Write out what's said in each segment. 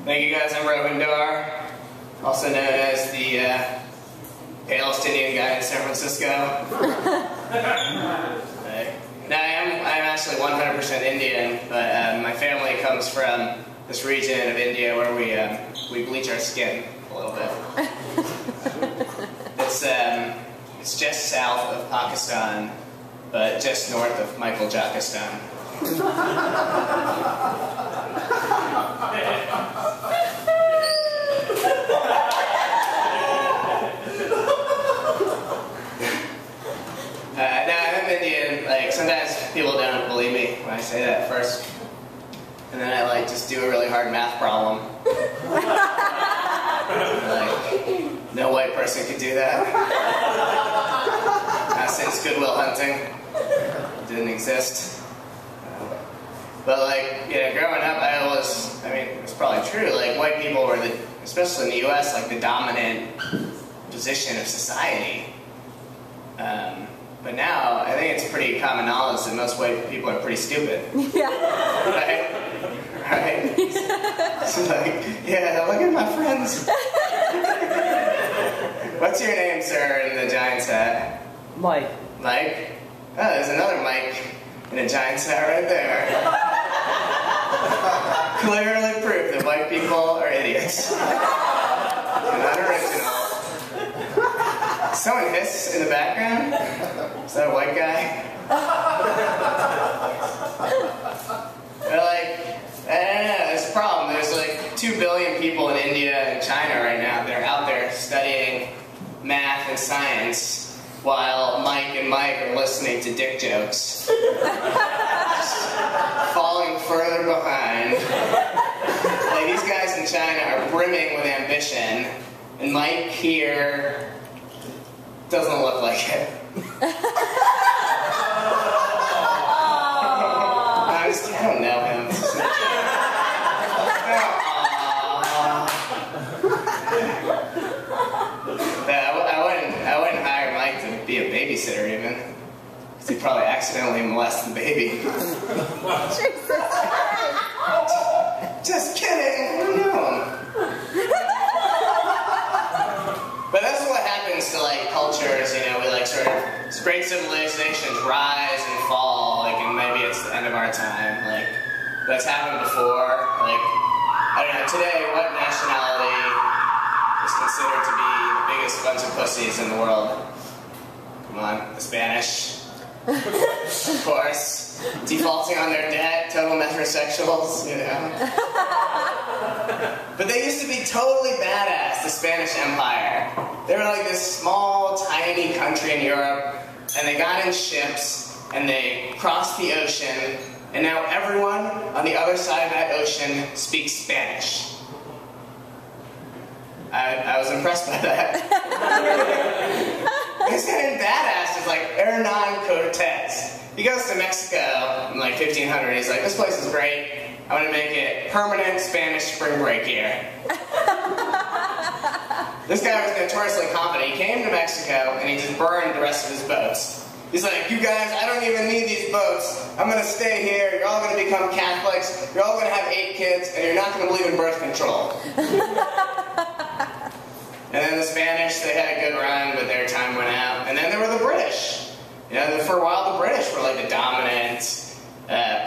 Thank you guys, I'm Ravindar, also known as the palest Indian guy in San Francisco. Now I'm actually 100% Indian, but my family comes from this region of India where we bleach our skin a little bit. It's just south of Pakistan, but just north of Michael Jakistan. Sometimes people don't believe me when I say that first. And then I just do a really hard math problem. No white person could do that. Not since Good Will Hunting didn't exist. But growing up, it's probably true, white people were especially in the US, the dominant position of society. But now, I think it's pretty common knowledge that most white people are pretty stupid. Yeah. Right? It's yeah, look at my friends. What's your name, sir, in the Giants hat? Mike. Mike? Oh, there's another Mike in a Giants hat right there. Clearly proof that white people are idiots. They're not original. Someone hiss in the background? Is that a white guy? But I don't know, there's a problem. There's 2 billion people in India and China right now that are out there studying math and science while Mike and Mike are listening to dick jokes. Falling further behind. These guys in China are brimming with ambition, and Mike here doesn't look like it. I don't know him. I wouldn't hire Mike to be a babysitter even. Because he'd probably accidentally molest the baby. Just kidding, I don't know him. But that's what happens to cultures, we sort of great civilizations rise and fall, and maybe it's the end of our time, but it's happened before, I don't know, today what nationality is considered to be the biggest bunch of pussies in the world? Come on, the Spanish. Of course. Defaulting on their debt, total metrosexuals, But they used to be totally badass, the Spanish Empire. They were this small, tiny country in Europe, and they got in ships, and they crossed the ocean, and now everyone on the other side of that ocean speaks Spanish. I was impressed by that. This guy badass is Hernan Cortez. He goes to Mexico in 1500, he's this place is great. I want to make it permanent Spanish spring break here. This guy was notoriously confident. He came to Mexico and he just burned the rest of his boats. He's you guys, I don't even need these boats. I'm going to stay here. You're all going to become Catholics. You're all going to have 8 kids, and you're not going to believe in birth control. And then the Spanish, they had a good run, but their time went out. And then there were the British. For a while the British were the dominant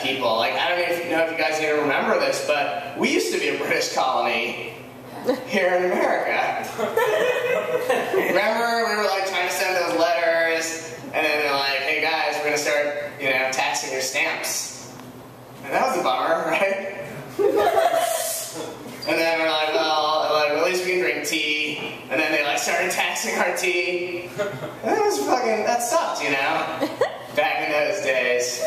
people. I don't know if you guys even remember this, but we used to be a British colony here in America. Remember, we were trying to send those letters, and then they're hey guys, we're going to start, taxing your stamps. And that was a bummer, right? And then we're well, at least we can drink tea. And then they started taxing our tea. That sucked, back in those days.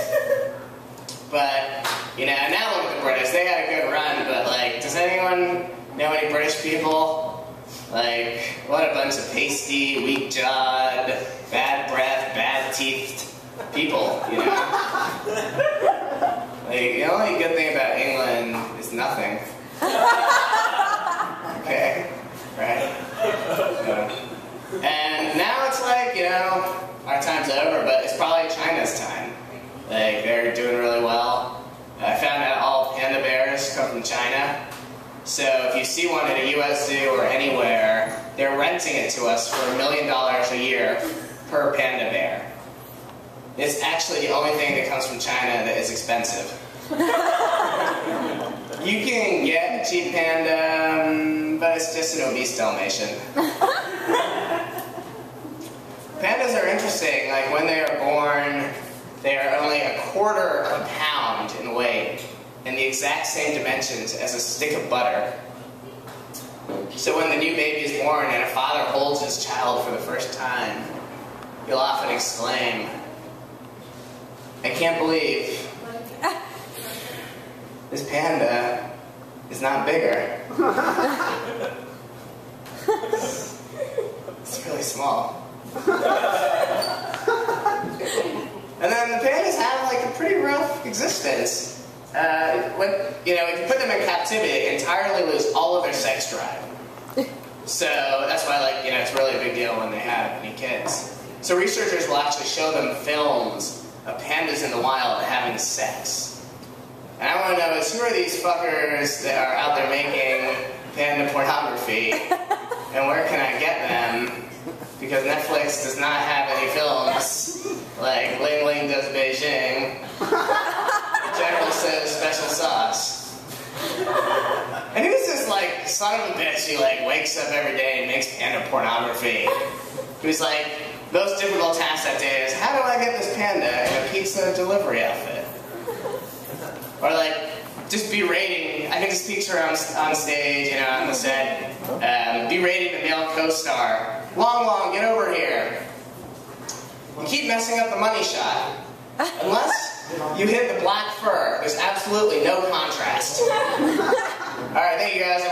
But, now look at the British. They had a good run, but does anyone know any British people? What a bunch of pasty, weak-jawed, bad breath, bad-teethed people, The only good thing about England is nothing. Okay, right? And now it's our time's over, but it's probably China's time. They're doing really well. I found out all panda bears come from China. So if you see one at a US zoo or anywhere, they're renting it to us for $1 million a year per panda bear. It's actually the only thing that comes from China that is expensive. You can get a cheap panda, but it's just an obese Dalmatian. Pandas are interesting. Like when they are born, they are only 1/4 of a pound in weight and the exact same dimensions as a stick of butter. So when the new baby is born and a father holds his child for the first time, he'll often exclaim, "I can't believe this panda is not bigger." It's really small. And then the pandas have like a pretty rough existence. When, if you put them in captivity, they entirely lose all of their sex drive. So that's why, it's really a big deal when they have any kids. So researchers will actually show them films of pandas in the wild having sex. And I want to know is who are these fuckers that are out there making panda pornography, and where can I get them? Because Netflix does not have any films like Ling Ling Does Beijing. General says special sauce. And who's this son of a bitch who wakes up every day and makes panda pornography? Who's most difficult task that day is, how do I get this panda in a pizza delivery outfit? Or just berating, I can just picture her on stage, on the set, berating the male co-star. Long, get over here. You keep messing up the money shot. Unless you hit the black fur, there's absolutely no contrast. Alright, thank you guys.